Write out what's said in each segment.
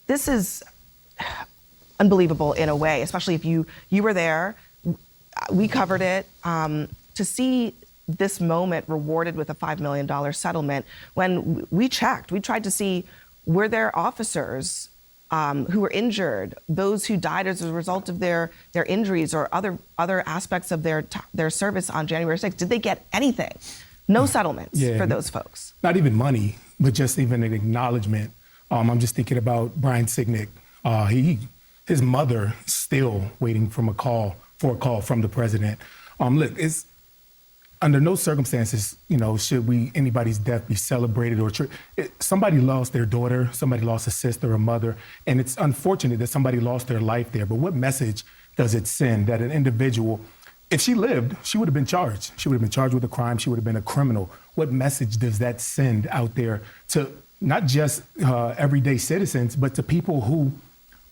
this is unbelievable in a way, especially if you were there. We covered it. To see this moment rewarded with a $5 million settlement, when we checked, we tried to see, were there officers who were injured, those who died as a result of their injuries or other aspects of their service on January 6th? Did they get anything? No settlements for those folks. Not even money, but just even an acknowledgement. I'm just thinking about Brian Signick. His mother still waiting for a call from the president. Look, it's under no circumstances, should anybody's death be celebrated or somebody lost their daughter, somebody lost a sister, a mother, and it's unfortunate that somebody lost their life there. But what message does it send that an individual, if she lived, she would have been charged. She would have been charged with a crime. She would have been a criminal. What message does that send out there to not just everyday citizens, but to people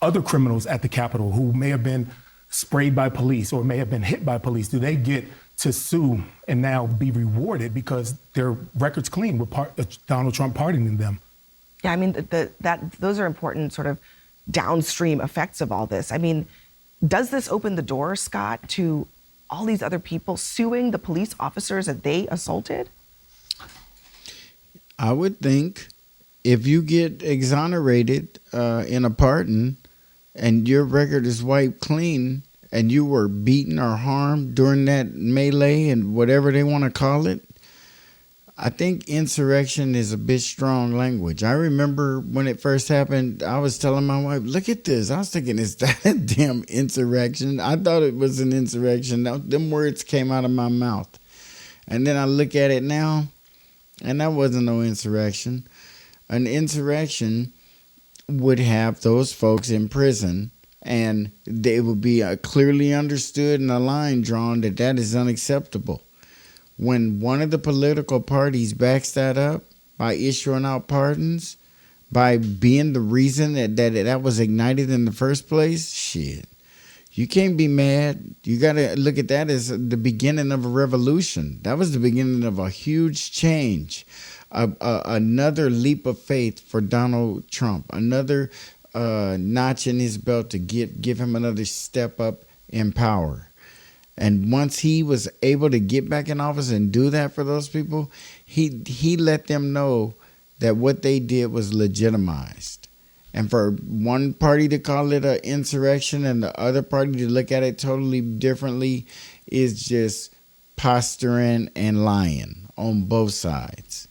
other criminals at the Capitol who may have been sprayed by police or may have been hit by police? Do they get to sue and now be rewarded because their record's clean with Donald Trump pardoning them? Yeah, I mean, those are important sort of downstream effects of all this. I mean, does this open the door, Scott, to all these other people suing the police officers that they assaulted? I would think if you get exonerated in a pardon and your record is wiped clean and you were beaten or harmed during that melee and whatever they want to call it, I think insurrection is a bit strong language. I remember when it first happened, I was telling my wife, look at this. I was thinking, is that a damn insurrection? I thought it was an insurrection. Them words came out of my mouth. And then I look at it now, and that wasn't no insurrection. An insurrection would have those folks in prison, and they would be clearly understood and a line drawn that is unacceptable. When one of the political parties backs that up by issuing out pardons, by being the reason that was ignited in the first place, shit, you can't be mad. You got to look at that as the beginning of a revolution. That was the beginning of a huge change. Another leap of faith for Donald Trump, another notch in his belt to give him another step up in power. And once he was able to get back in office and do that for those people, he let them know that what they did was legitimized. And for one party to call it an insurrection and the other party to look at it totally differently is just posturing and lying on both sides.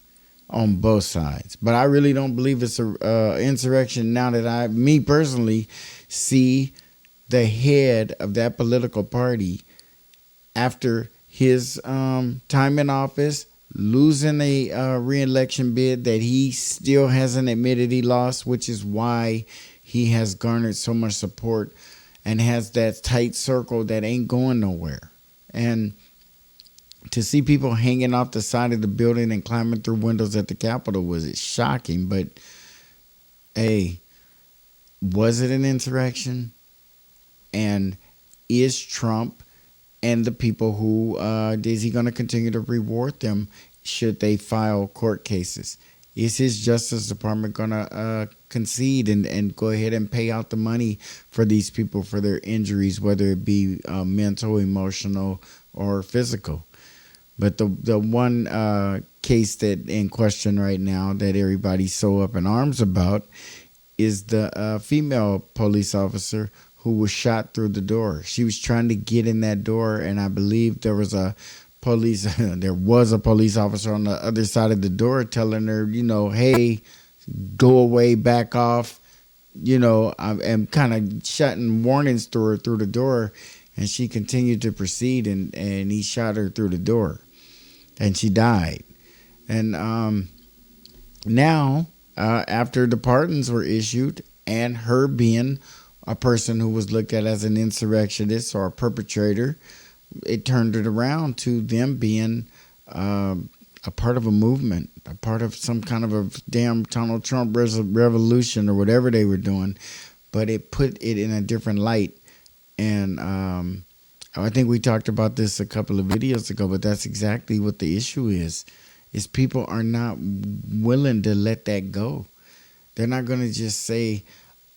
On both sides. But I really don't believe it's an insurrection now that me personally, see the head of that political party after his time in office, losing a re-election bid that he still hasn't admitted he lost, which is why he has garnered so much support and has that tight circle that ain't going nowhere. And to see people hanging off the side of the building and climbing through windows at the Capitol was shocking. But, hey, was it an insurrection? And is Trump and the people who is he going to continue to reward them should they file court cases? Is his Justice Department going to concede and go ahead and pay out the money for these people for their injuries, whether it be mental, emotional, or physical? But the one case that in question right now that everybody's so up in arms about is the female police officer who was shot through the door. She was trying to get in that door, and I believe there was a police officer on the other side of the door telling her, hey, go away, back off, and kind of shouting warnings to her through the door. And she continued to proceed, and he shot her through the door. And she died. And now, after the pardons were issued and her being a person who was looked at as an insurrectionist or a perpetrator, it turned it around to them being a part of a movement, a part of some kind of a damn Donald Trump revolution or whatever they were doing. But it put it in a different light. And I think we talked about this a couple of videos ago, but that's exactly what the issue is people are not willing to let that go. They're not going to just say,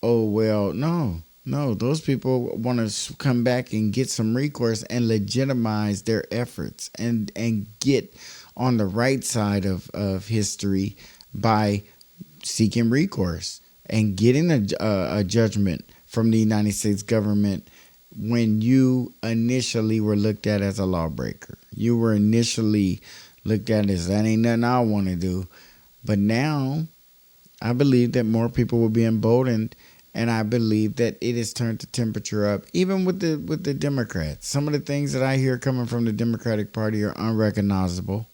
oh, well, no. No, those people want to come back and get some recourse and legitimize their efforts and get on the right side of history by seeking recourse and getting a judgment from the United States government when you initially were looked at as a lawbreaker. You were initially looked at as, that ain't nothing I want to do. But now I believe that more people will be emboldened, and I believe that it has turned the temperature up, even with the Democrats. Some of the things that I hear coming from the Democratic Party are unrecognizable.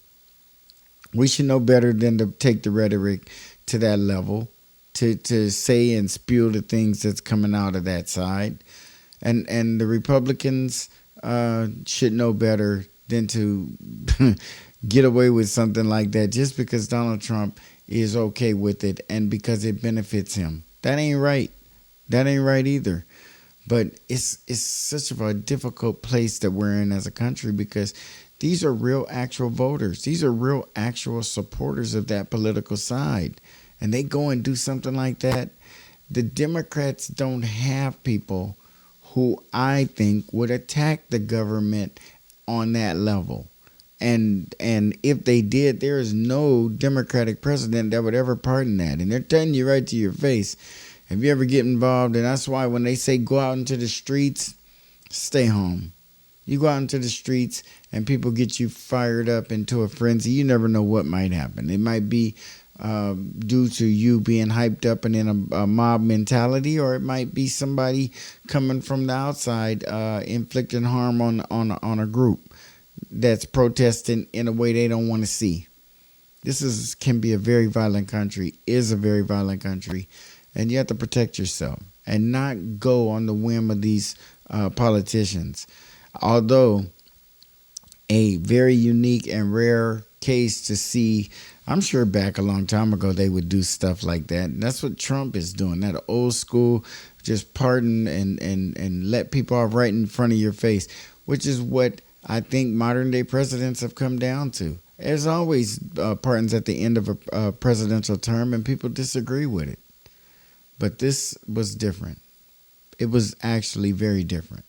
We should know better than to take the rhetoric to that level, to say and spew the things that's coming out of that side. And the Republicans should know better than to get away with something like that just because Donald Trump is okay with it and because it benefits him. That ain't right. That ain't right either. But it's such a difficult place that we're in as a country because these are real actual voters. These are real actual supporters of that political side. And they go and do something like that. The Democrats don't have people who I think would attack the government on that level. And if they did, there is no Democratic president that would ever pardon that. And they're telling you right to your face, if you ever get involved, and that's why when they say go out into the streets, stay home. You go out into the streets and people get you fired up into a frenzy. You never know what might happen. It might be due to you being hyped up and in a mob mentality, or it might be somebody coming from the outside inflicting harm on a group that's protesting in a way they don't want to see. This can be a very violent country, is a very violent country, and you have to protect yourself and not go on the whim of these politicians. Although a very unique and rare case to see, I'm sure back a long time ago they would do stuff like that. And that's what Trump is doing. That old school, just pardon and let people off right in front of your face, which is what I think modern day presidents have come down to. There's always pardons at the end of a presidential term, and people disagree with it. But this was different. It was actually very different.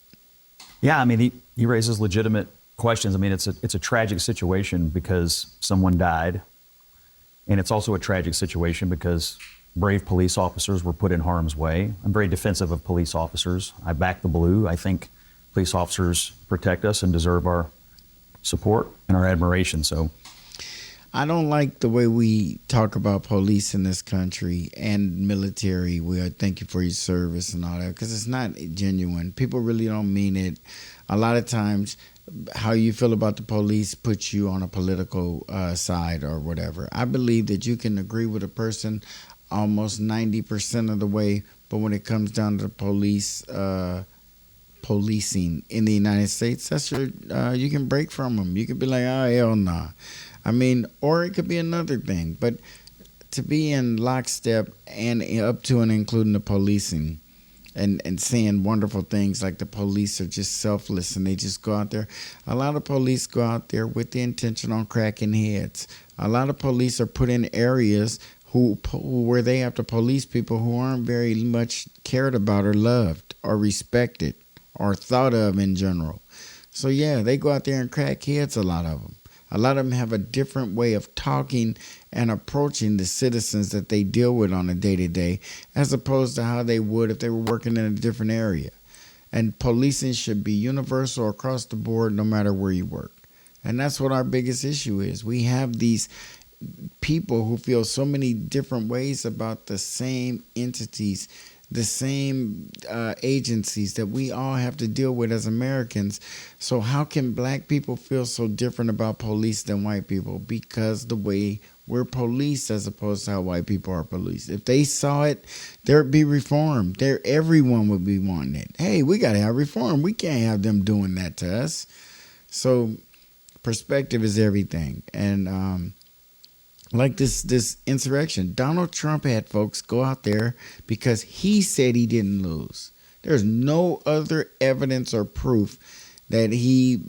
Yeah, I mean, he raises legitimate questions. I mean, it's a tragic situation because someone died, and it's also a tragic situation because brave police officers were put in harm's way. I'm very defensive of police officers. I back the blue. I think police officers protect us and deserve our support and our admiration. So I don't like the way we talk about police in this country and military. We thank you for your service and all that, because it's not genuine. People really don't mean it. A lot of times, how you feel about the police puts you on a political side or whatever. I believe that you can agree with a person almost 90% of the way, but when it comes down to the policing in the United States, that's you can break from them. You could be like, oh, hell nah. I mean, or it could be another thing. But to be in lockstep and up to and including the policing and saying wonderful things like the police are just selfless and they just go out there. A lot of police go out there with the intention on cracking heads. A lot of police are put in areas where they have to police people who aren't very much cared about or loved or respected or thought of in general. So yeah, they go out there and crack heads, a lot of them. A lot of them have a different way of talking and approaching the citizens that they deal with on a day-to-day, as opposed to how they would if they were working in a different area. And policing should be universal across the board, no matter where you work. And that's what our biggest issue is. We have these people who feel so many different ways about the same entities, the same agencies that we all have to deal with as Americans. So how can black people feel so different about police than white people? Because the way we're policed as opposed to how white people are policed. If they saw it, there'd be reform. Everyone would be wanting it. Hey, we got to have reform. We can't have them doing that to us. So perspective is everything. And like this insurrection, Donald Trump had folks go out there because he said he didn't lose. There's no other evidence or proof that he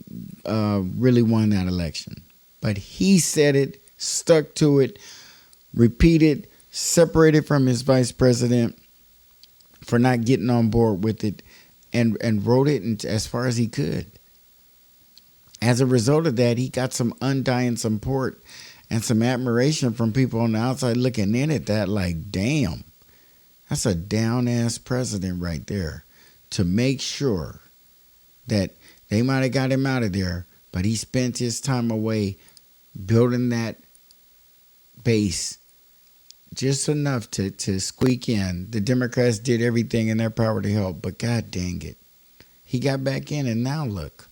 really won that election. But he said it, stuck to it, repeated, separated from his vice president, for not getting on board with it and wrote it as far as he could. As a result of that, he got some undying support and some admiration from people on the outside looking in at that like, damn, that's a down-ass president right there, to make sure that they might have got him out of there, but he spent his time away building that base just enough to squeak in. The Democrats did everything in their power to help, but God dang it, he got back in, and now look.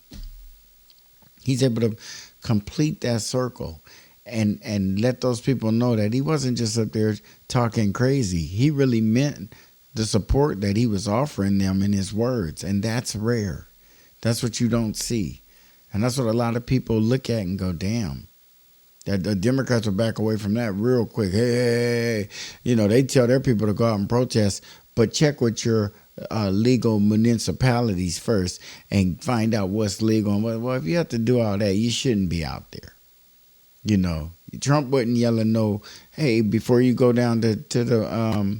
He's able to complete that circle and let those people know that he wasn't just up there talking crazy. He really meant the support that he was offering them in his words, and that's rare. That's what you don't see. And that's what a lot of people look at and go, damn. That the Democrats will back away from that real quick. Hey, they tell their people to go out and protest, but check with your legal municipalities first and find out what's legal. And well, if you have to do all that, you shouldn't be out there. Trump wasn't yelling no, hey, before you go down to the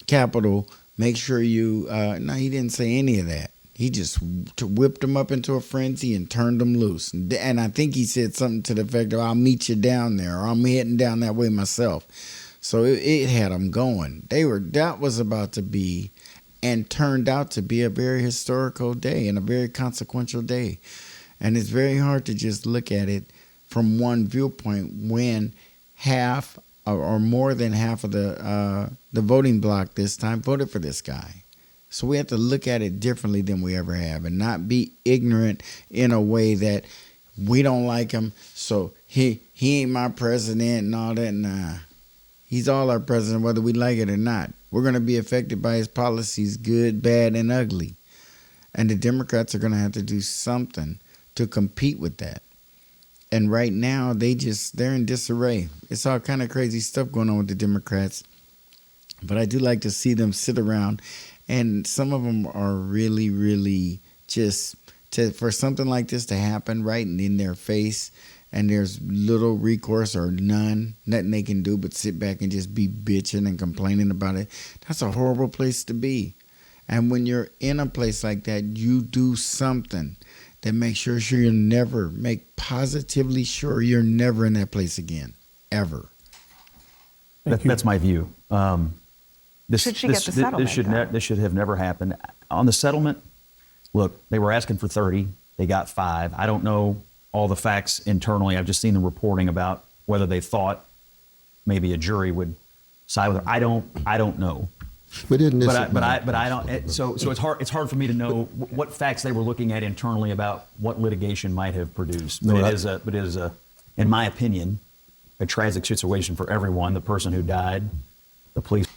Capitol, make sure you, no, he didn't say any of that. He just whipped them up into a frenzy and turned them loose. And I think he said something to the effect of, I'll meet you down there, or I'm heading down that way myself. So it had them going. That was about to be, and turned out to be, a very historical day and a very consequential day. And it's very hard to just look at it from one viewpoint when half or more than half of the voting bloc this time voted for this guy. So we have to look at it differently than we ever have, and not be ignorant in a way that we don't like him, so he ain't my president and all that. Nah, he's all our president, whether we like it or not. We're going to be affected by his policies, good, bad, and ugly. And the Democrats are going to have to do something to compete with that. And right now, they're in disarray. It's all kind of crazy stuff going on with the Democrats. But I do like to see them sit around. And some of them are really, really just for something like this to happen right in their face, and there's little recourse or nothing they can do but sit back and just be bitching and complaining about it. That's a horrible place to be. And when you're in a place like that, you do something that makes sure positively sure you're never in that place again, ever. That's my view. Should she get the settlement? This should have never happened. On the settlement, look, they were asking for 30. They got 5. I don't know all the facts internally. I've just seen the reporting about whether they thought maybe a jury would side with her. I don't know. But I don't. So it's hard for me to know what facts they were looking at internally about what litigation might have produced. But it is in my opinion, a tragic situation for everyone. The person who died, the police.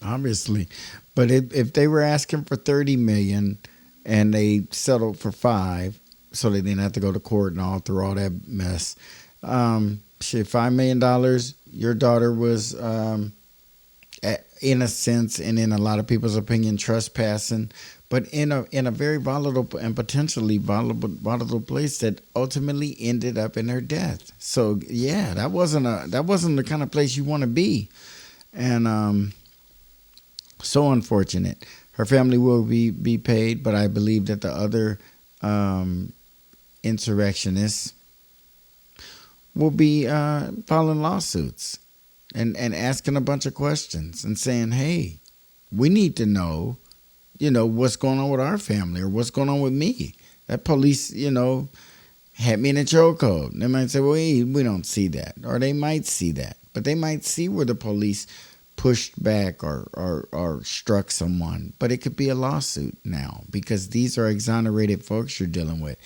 Obviously, but if they were asking for $30 million and they settled for 5, so they didn't have to go to court and all through all that mess, $5 million. Your daughter was, in a sense, and in a lot of people's opinion, trespassing, but in a very volatile and potentially volatile place that ultimately ended up in her death. So yeah, that wasn't the kind of place you want to be, and so unfortunate. Her family will be paid, but I believe that the other insurrectionists will be filing lawsuits and asking a bunch of questions and saying, hey, we need to know, what's going on with our family or what's going on with me. That police, had me in a chokehold. They might say, well, we don't see that. Or they might see that. But they might see where the police pushed back or struck someone. But it could be a lawsuit now because these are exonerated folks you're dealing with.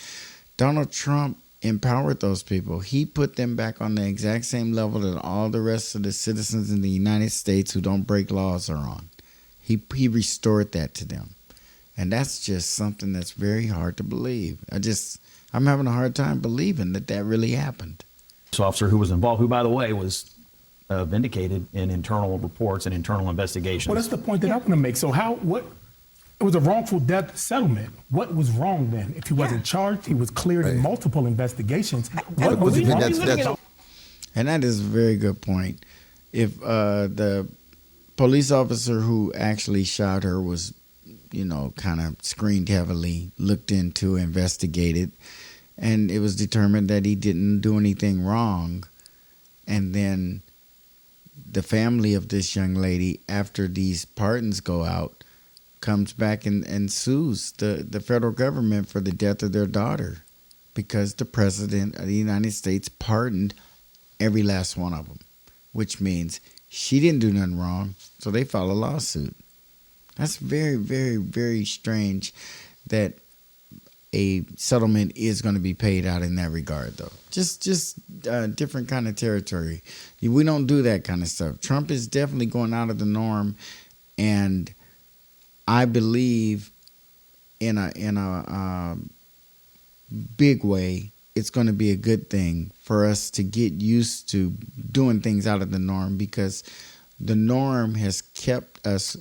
Donald Trump empowered those people. He put them back on the exact same level that all the rest of the citizens in the United States who don't break laws are on. He restored that to them. And that's just something that's very hard to believe. I'm having a hard time believing that really happened. This officer who was involved, who, by the way, was vindicated in internal reports and internal investigations. Well, that's the point that I want to make. So it was a wrongful death settlement. What was wrong then? If he wasn't charged, he was cleared in multiple investigations. What was wrong? And that is a very good point. If the police officer who actually shot her was, kind of screened heavily, looked into, investigated, and it was determined that he didn't do anything wrong. And then the family of this young lady, after these pardons go out, comes back and sues the federal government for the death of their daughter because the president of the United States pardoned every last one of them, which means she didn't do nothing wrong, so they file a lawsuit. That's very, very, very strange that a settlement is going to be paid out in that regard, though. Just different kind of territory. We don't do that kind of stuff. Trump is definitely going out of the norm, and I believe in a big way, it's going to be a good thing for us to get used to doing things out of the norm, because the norm has kept us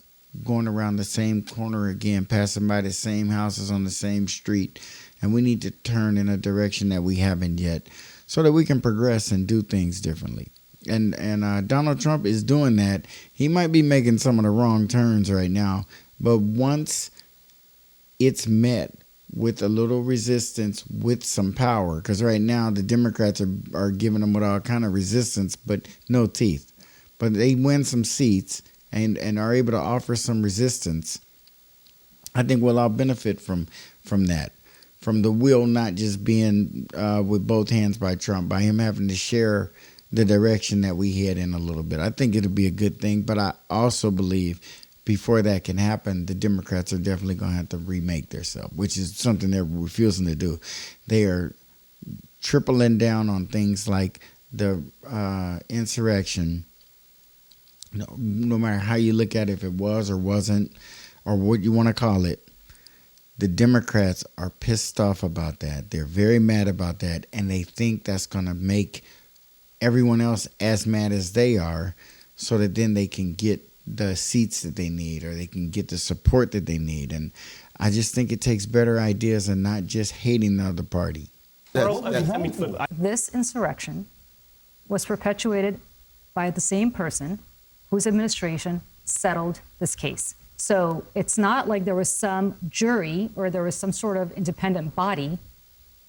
going around the same corner again, passing by the same houses on the same street, and we need to turn in a direction that we haven't yet so that we can progress and do things differently. And Donald Trump is doing that. He might be making some of the wrong turns right now, but once it's met with a little resistance, with some power, because right now the Democrats are giving them with all kind of resistance, but no teeth. But they win some seats and are able to offer some resistance. I think we'll all benefit from that, from the will not just being with both hands by Trump, by him having to share the direction that we head in a little bit. I think it'll be a good thing, but I also believe before that can happen, the Democrats are definitely going to have to remake themselves, which is something they're refusing to do. They are tripling down on things like the insurrection. No matter how you look at it, if it was or wasn't, or what you want to call it, the Democrats are pissed off about that. They're very mad about that, and they think that's going to make everyone else as mad as they are, so that then they can get the seats that they need, or they can get the support that they need. And I just think it takes better ideas and not just hating the other party. This insurrection was perpetuated by the same person whose administration settled this case. So it's not like there was some jury or there was some sort of independent body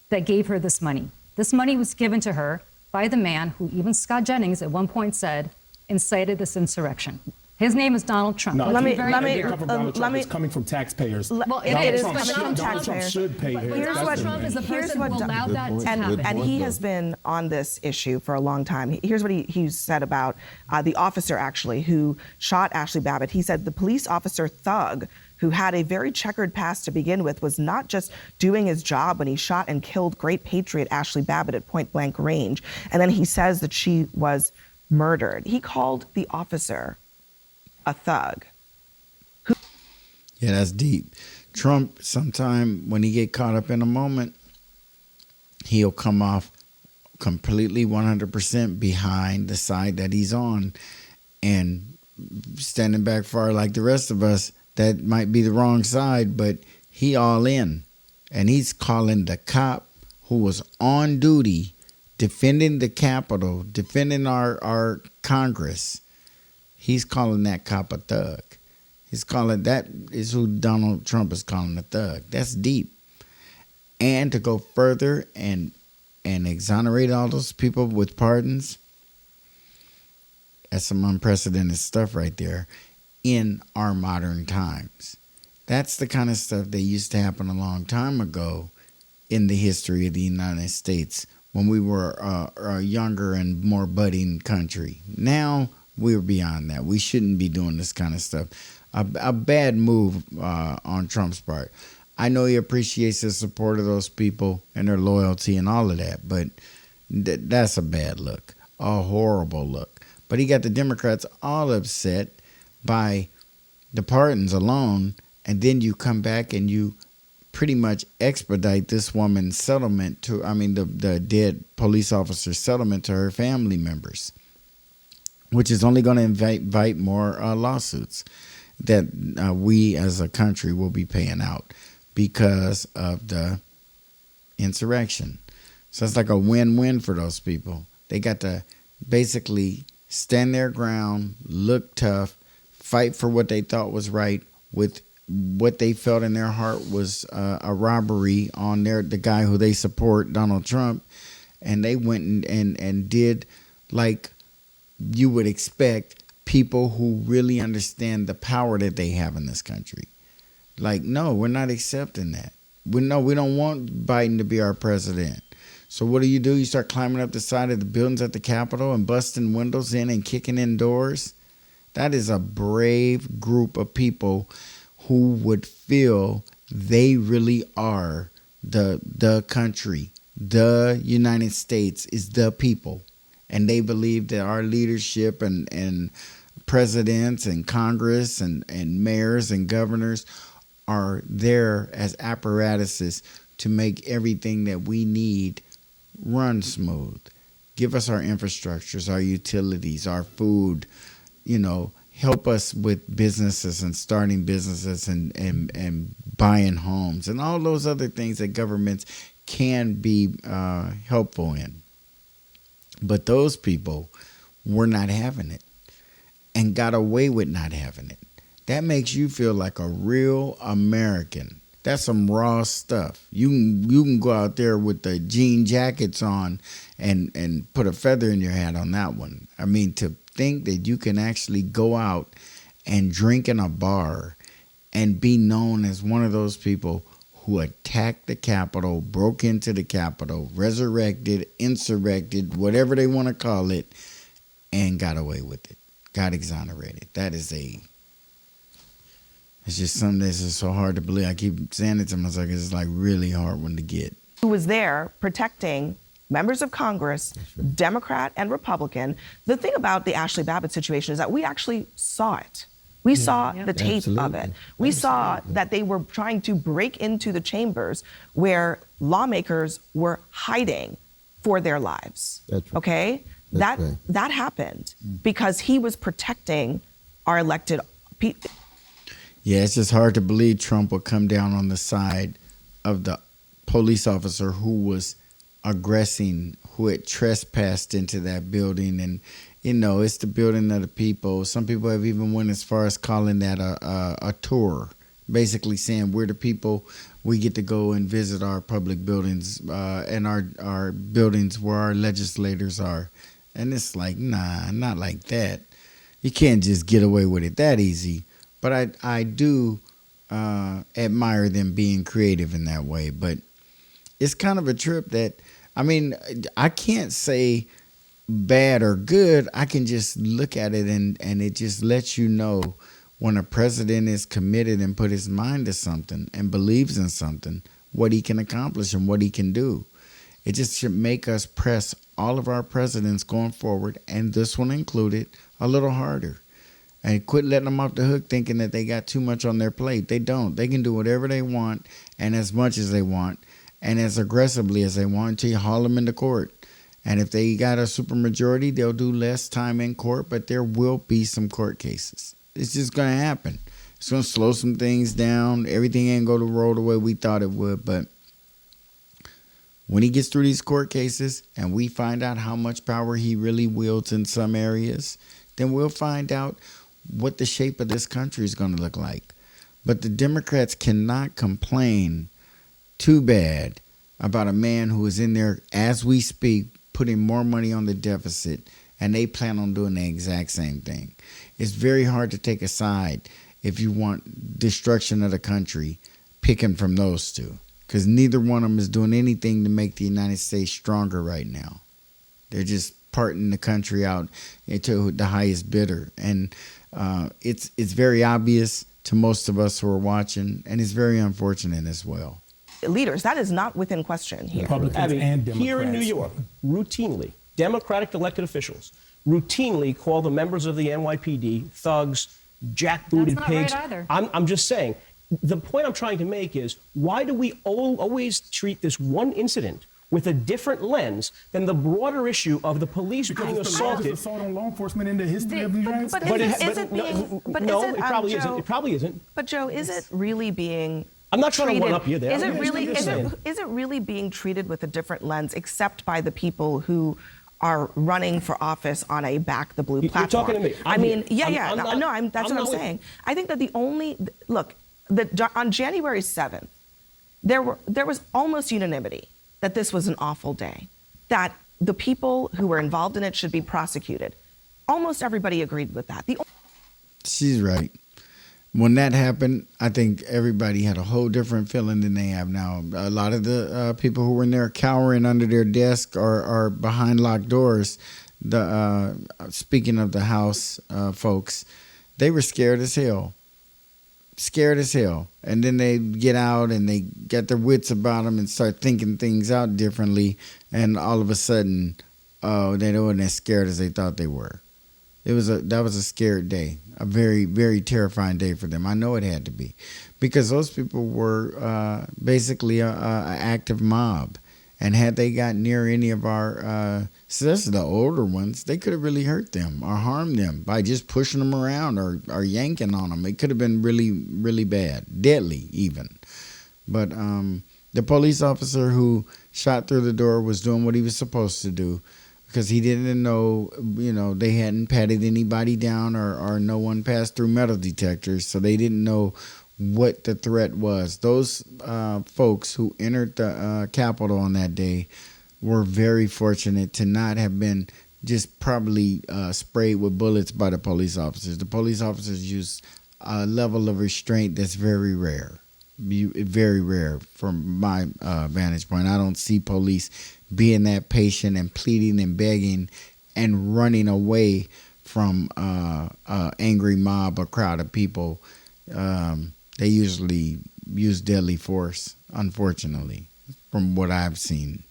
that gave her this money. This money was given to her by the man who, even Scott Jennings at one point said, incited this insurrection. His name is Donald Trump. No, Let me it's coming from taxpayers. Well, it is Donald Trump should pay his. Donald Trump is the person who allowed that to happen. And he has been on this issue for a long time. Here's what he said about the officer, actually, who shot Ashli Babbitt. He said the police officer thug, who had a very checkered past to begin with, was not just doing his job when he shot and killed great patriot Ashli Babbitt at point blank range. And then he says that she was murdered. He called the officer a thug. Yeah, that's deep. Trump, sometime when he get caught up in a moment, he'll come off completely 100% behind the side that he's on, and standing back far like the rest of us, that might be the wrong side, but he all in. And he's calling the cop who was on duty defending the Capitol, defending our Congress. He's calling that cop a thug. He's calling, that is who Donald Trump is calling a thug. That's deep. And to go further and exonerate all those people with pardons, that's some unprecedented stuff right there in our modern times. That's the kind of stuff that used to happen a long time ago in the history of the United States when we were a younger and more budding country. Now, we're beyond that. We shouldn't be doing this kind of stuff. A bad move on Trump's part. I know he appreciates the support of those people and their loyalty and all of that, but that's a bad look, a horrible look. But he got the Democrats all upset by the pardons alone, and then you come back and you pretty much expedite this woman's settlement to, the dead police officer's settlement to her family members, which is only going to invite more lawsuits that we as a country will be paying out because of the insurrection. So it's like a win-win for those people. They got to basically stand their ground, look tough, fight for what they thought was right with what they felt in their heart was a robbery on the guy who they support, Donald Trump, and they went and did like you would expect people who really understand the power that they have in this country. Like, no, we're not accepting that. We don't want Biden to be our president. So what do? You start climbing up the side of the buildings at the Capitol and busting windows in and kicking in doors. That is a brave group of people who would feel they really are the country. The United States is the people. And they believe that our leadership and presidents and Congress and mayors and governors are there as apparatuses to make everything that we need run smooth. Give us our infrastructures, our utilities, our food, help us with businesses and starting businesses and buying homes and all those other things that governments can be helpful in. But those people were not having it and got away with not having it. That makes you feel like a real American. That's some raw stuff. You can go out there with the jean jackets on and put a feather in your hat on that one. I mean, to think that you can actually go out and drink in a bar and be known as one of those people who attacked the Capitol, broke into the Capitol, resurrected, insurrected, whatever they want to call it, and got away with it, got exonerated. It's just something that's just so hard to believe. I keep saying it to myself. It's like really hard one to get. Who was there protecting members of Congress, Democrat and Republican. The thing about the Ashli Babbitt situation is that we actually saw it. We saw the tape of it. We saw that they were trying to break into the chambers where lawmakers were hiding for their lives. That's right. Okay? That's right. That happened because he was protecting our elected people. Yeah, it's just hard to believe Trump would come down on the side of the police officer who was aggressing, who had trespassed into that building. And, it's the building of the people. Some people have even went as far as calling that a tour, basically saying we're the people. We get to go and visit our public buildings and our buildings where our legislators are. And it's like, nah, not like that. You can't just get away with it that easy. But I do admire them being creative in that way. But it's kind of a trip that, I can't say bad or good. I can just look at it and it just lets you know when a president is committed and put his mind to something and believes in something, what he can accomplish and what he can do. It just should make us press all of our presidents going forward, and this one included, a little harder. And quit letting them off the hook thinking that they got too much on their plate. They don't. They can do whatever they want and as much as they want and as aggressively as they want until you haul them into court. And if they got a supermajority, they'll do less time in court, but there will be some court cases. It's just going to happen. It's going to slow some things down. Everything ain't going to roll the way we thought it would. But when he gets through these court cases and we find out how much power he really wields in some areas, then we'll find out what the shape of this country is going to look like. But the Democrats cannot complain too bad about a man who is in there as we speak putting more money on the deficit, and they plan on doing the exact same thing. It's very hard to take a side if you want destruction of the country, picking from those two, because neither one of them is doing anything to make the United States stronger right now. They're just parting the country out into the highest bidder. And it's very obvious to most of us who are watching, and it's very unfortunate as well. Leaders, that is not within question here. Republicans Abby, and Democrats. here in New York, routinely, Democratic elected officials routinely call the members of the NYPD thugs, jackbooted That's not pigs. right either. I'm just saying, the point I'm trying to make is, why do we always treat this one incident with a different lens than the broader issue of the police being Because assaulted? the assault on law enforcement in the history of the United States. It probably isn't. But Joe, is it really being I'm not trying to treated- one-up you there. Is it I'm really just saying. is it really being treated with a different lens, except by the people who are running for office on a back the blue You're platform. talking to me. I I'm mean, here. yeah. I'm not- No, that's I'm what I'm not with saying. you. I think that on January 7th, there was almost unanimity that this was an awful day, that the people who were involved in it should be prosecuted. Almost everybody agreed with that. She's right. When that happened, I think everybody had a whole different feeling than they have now. A lot of the people who were in there cowering under their desk or behind locked doors, speaking of the House folks, they were scared as hell. Scared as hell. And then they get out and they get their wits about them and start thinking things out differently. And all of a sudden, they weren't as scared as they thought they were. That was a scared day, a very, very terrifying day for them. I know it had to be, because those people were basically an active mob, and had they got near any of our, especially the older ones, they could have really hurt them or harmed them by just pushing them around or yanking on them. It could have been really, really bad, deadly even. But the police officer who shot through the door was doing what he was supposed to do, because he didn't know, they hadn't patted anybody down or no one passed through metal detectors, so they didn't know what the threat was. Those folks who entered the Capitol on that day were very fortunate to not have been just probably sprayed with bullets by the police officers. The police officers used a level of restraint that's very rare. Very rare from my vantage point. I don't see police being that patient and pleading and begging and running away from an angry mob or crowd of people. They usually use deadly force, unfortunately, from what I've seen.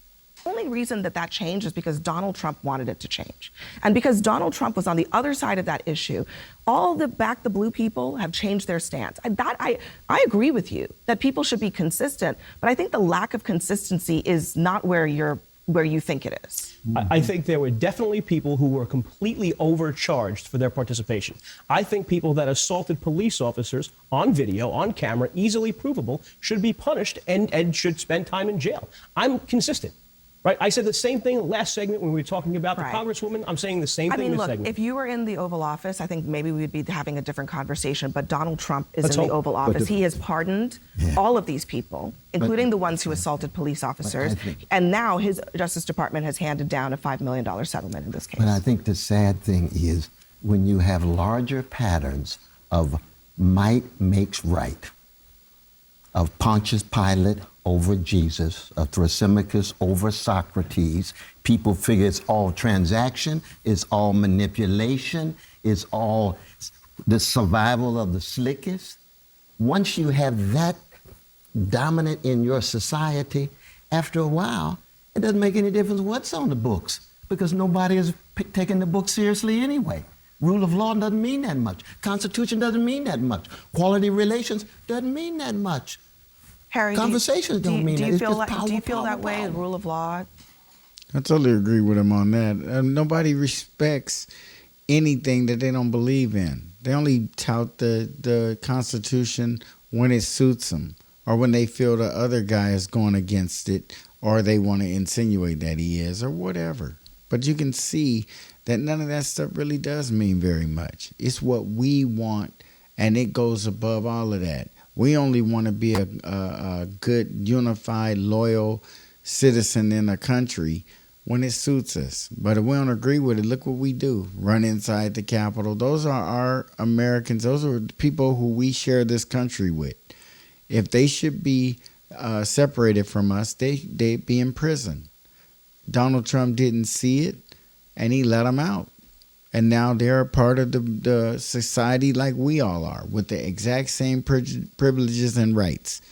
The only reason that changed is because Donald Trump wanted it to change. And because Donald Trump was on the other side of that issue, all the back the blue people have changed their stance. I agree with you that people should be consistent, but I think the lack of consistency is not where you think it is. I think there were definitely people who were completely overcharged for their participation. I think people that assaulted police officers on video, on camera, easily provable, should be punished and should spend time in jail. I'm consistent. Right, I said the same thing in the last segment when we were talking about the Congresswoman. I'm saying the same thing in this segment. If you were in the Oval Office, I think maybe we'd be having a different conversation. But Donald Trump is in the Oval Office. He has pardoned all of these people, including the ones who assaulted police officers. And now his Justice Department has handed down a $5 million settlement in this case. But I think the sad thing is when you have larger patterns of might makes right, of Pontius Pilate over Jesus, of Thrasymachus over Socrates. People figure it's all transaction, it's all manipulation, it's all the survival of the slickest. Once you have that dominant in your society, after a while, it doesn't make any difference what's on the books, because nobody is taking the book seriously anyway. Rule of law doesn't mean that much. Constitution doesn't mean that much. Quality relations doesn't mean that much. Harry, conversations don't mean that. Do you feel that way, the rule of law? I totally agree with him on that. Nobody respects anything that they don't believe in. They only tout the Constitution when it suits them, or when they feel the other guy is going against it, or they want to insinuate that he is, or whatever. But you can see that none of that stuff really does mean very much. It's what we want, and it goes above all of that. We only want to be a good, unified, loyal citizen in a country when it suits us. But if we don't agree with it, look what we do. Run inside the Capitol. Those are our Americans. Those are the people who we share this country with. If they should be separated from us, they'd be in prison. Donald Trump didn't see it, and he let them out. And now they're a part of the society like we all are, with the exact same privileges and rights.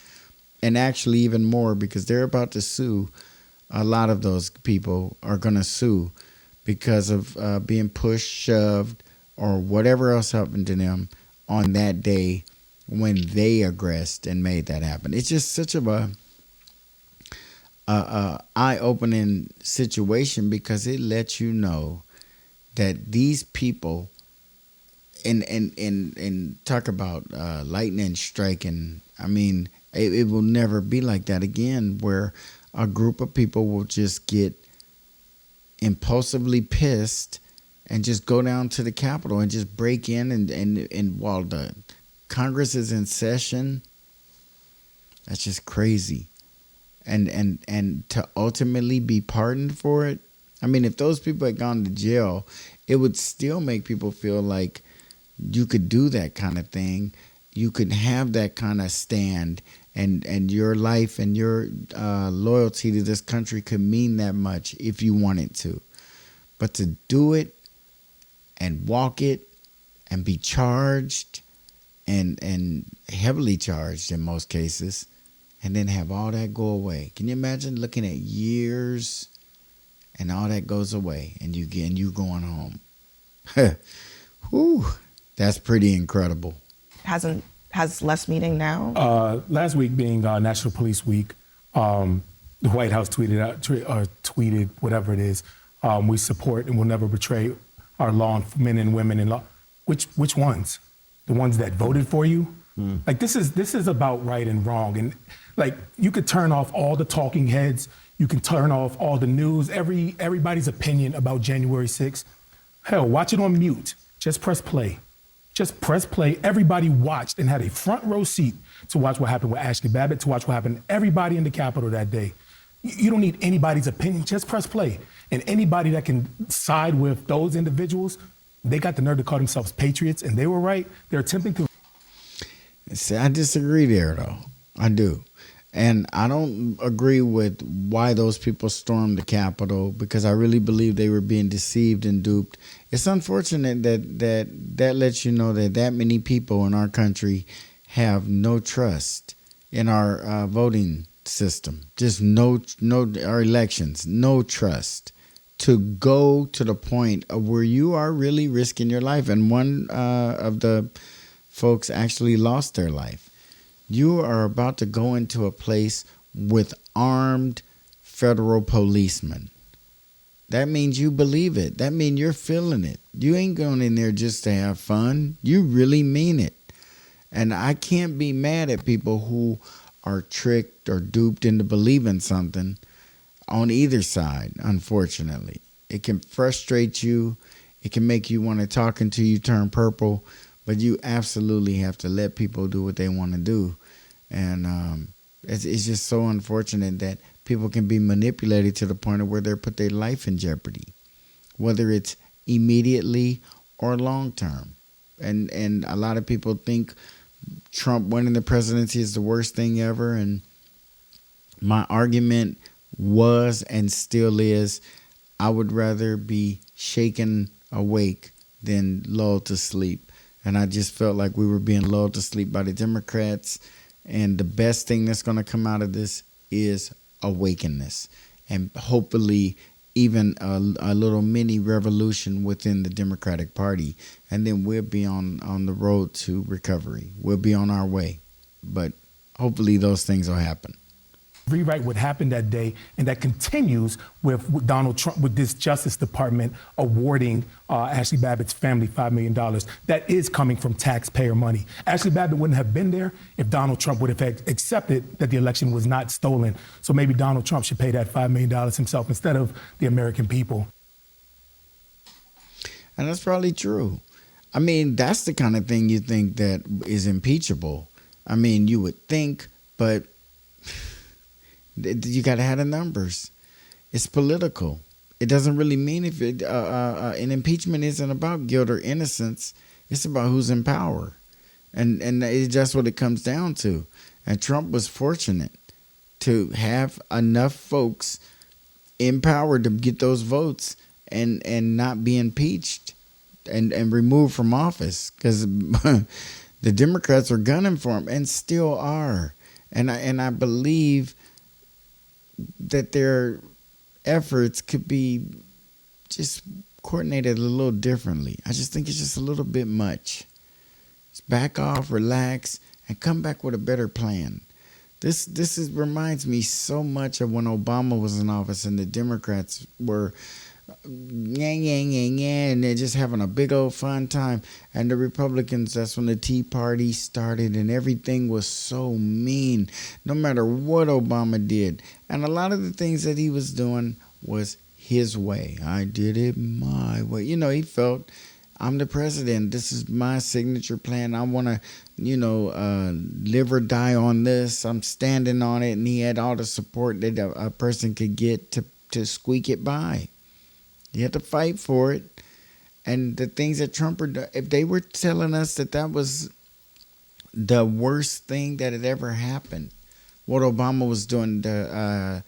And actually even more, because they're about to sue. A lot of those people are going to sue because of being pushed, shoved, or whatever else happened to them on that day when they aggressed and made that happen. It's just such of a eye-opening situation, because it lets you know that these people, and talk about lightning striking, I mean, it will never be like that again, where a group of people will just get impulsively pissed and just go down to the Capitol and just break in and while the Congress is in session. That's just crazy. And to ultimately be pardoned for it. I mean, if those people had gone to jail, it would still make people feel like you could do that kind of thing. You could have that kind of stand, and your life and your loyalty to this country could mean that much if you wanted to. But to do it and walk it and be charged and heavily charged in most cases, and then have all that go away. Can you imagine looking at years and all that goes away and you going home? Whew, that's pretty incredible. Has less meaning now? Last week being National Police Week, the White House tweeted whatever it is. We support and will never betray our men and women in law. Which ones? The ones that voted for you? Like this is about right and wrong. And like you could turn off all the talking heads. You can turn off all the news, everybody's opinion about January 6th. Hell, watch it on mute. Just press play. Just press play. Everybody watched and had a front row seat to watch what happened with Ashli Babbitt, to watch what happened to everybody in the Capitol that day. You don't need anybody's opinion. Just press play. And anybody that can side with those individuals, they got the nerve to call themselves patriots, and they were right. They're attempting to. See, I disagree there, though. I do. And I don't agree with why those people stormed the Capitol, because I really believe they were being deceived and duped. It's unfortunate that lets you know that many people in our country have no trust in our voting system. Just no our elections, no trust to go to the point of where you are really risking your life. And one of the folks actually lost their life. You are about to go into a place with armed federal policemen. That means you believe it. That means you're feeling it. You ain't going in there just to have fun. You really mean it. And I can't be mad at people who are tricked or duped into believing something on either side, unfortunately. It can frustrate you. It can make you want to talk until you turn purple. But you absolutely have to let people do what they want to do. And it's just so unfortunate that people can be manipulated to the point of where they put their life in jeopardy, whether it's immediately or long term. And a lot of people think Trump winning the presidency is the worst thing ever. And my argument was and still is, I would rather be shaken awake than lulled to sleep. And I just felt like we were being lulled to sleep by the Democrats. And the best thing that's going to come out of this is awakenness. And hopefully even a little mini revolution within the Democratic Party. And then we'll be on the road to recovery. We'll be on our way. But hopefully those things will happen. Rewrite what happened that day, and that continues with Donald Trump, with this Justice Department awarding Ashli Babbitt's family $5 million. That is coming from taxpayer money. Ashli Babbitt wouldn't have been there if Donald Trump would have accepted that the election was not stolen. So maybe Donald Trump should pay that $5 million himself instead of the American people. And that's probably true. I mean, that's the kind of thing you think that is impeachable. I mean, you would think, but you got to have the numbers. It's political. It doesn't really mean if an impeachment isn't about guilt or innocence. It's about who's in power. And it's just what it comes down to. And Trump was fortunate to have enough folks in power to get those votes and not be impeached and removed from office, because the Democrats were gunning for him and still are. And I believe that their efforts could be just coordinated a little differently. I just think it's just a little bit much. Just back off, relax, and come back with a better plan. This reminds me so much of when Obama was in office and the Democrats were and they're just having a big old fun time. And the Republicans, that's when the Tea Party started, and everything was so mean, no matter what Obama did. And a lot of the things that he was doing was his way. I did it my way. You know, he felt, I'm the president. This is my signature plan. I want to, live or die on this. I'm standing on it. And he had all the support that a person could get to squeak it by. You had to fight for it. And the things that Trump were doing, if they were telling us that that was the worst thing that had ever happened, what Obama was doing to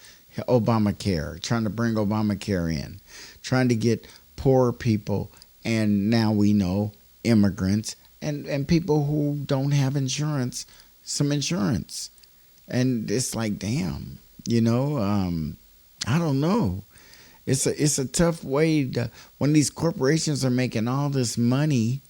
Obamacare, trying to bring Obamacare in, trying to get poor people, and now we know immigrants and people who don't have insurance, some insurance. And it's like, damn, I don't know. It's a tough way to, when these corporations are making all this money,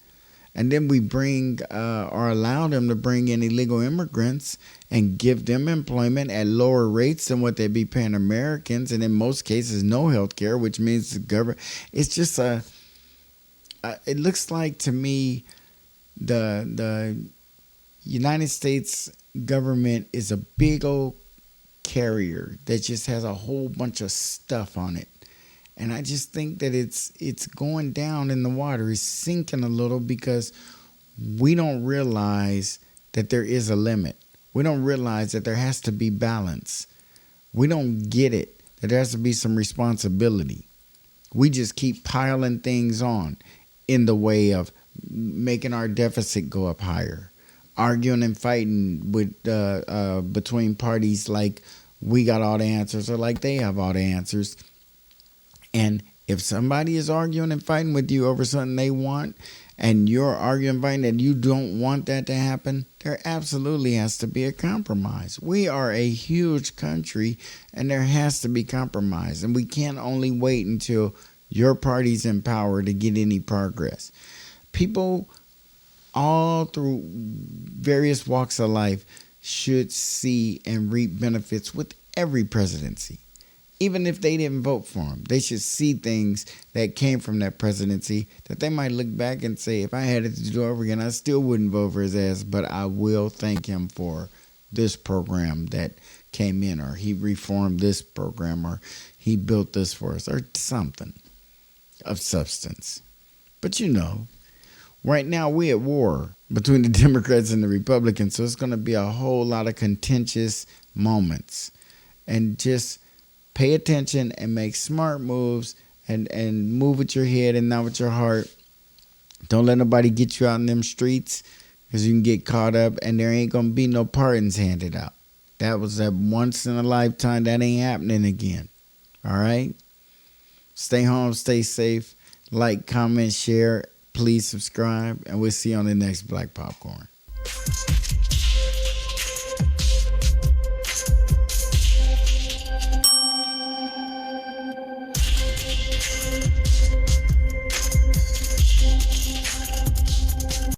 and then we bring or allow them to bring in illegal immigrants and give them employment at lower rates than what they'd be paying Americans, and in most cases no health care, which means the government. It's just it looks like to me the United States government is a big old carrier that just has a whole bunch of stuff on it. And I just think that it's going down in the water. It's sinking a little because we don't realize that there is a limit. We don't realize that there has to be balance. We don't get it, that there has to be some responsibility. We just keep piling things on in the way of making our deficit go up higher, arguing and fighting with between parties like we got all the answers or like they have all the answers. And if somebody is arguing and fighting with you over something they want, and you're arguing and fighting that you don't want that to happen, there absolutely has to be a compromise. We are a huge country, and there has to be compromise. And we can't only wait until your party's in power to get any progress. People all through various walks of life should see and reap benefits with every presidency. Even if they didn't vote for him, they should see things that came from that presidency that they might look back and say, if I had it to do over again, I still wouldn't vote for his ass, but I will thank him for this program that came in, or he reformed this program, or he built this for us, or something of substance. But right now we're at war between the Democrats and the Republicans, so it's going to be a whole lot of contentious moments. And just pay attention and make smart moves and move with your head and not with your heart. Don't let nobody get you out in them streets, because you can get caught up and there ain't going to be no pardons handed out. That was a once in a lifetime. That ain't happening again. All right? Stay home, stay safe. Like, comment, share. Please subscribe. And we'll see you on the next Black Popcorn.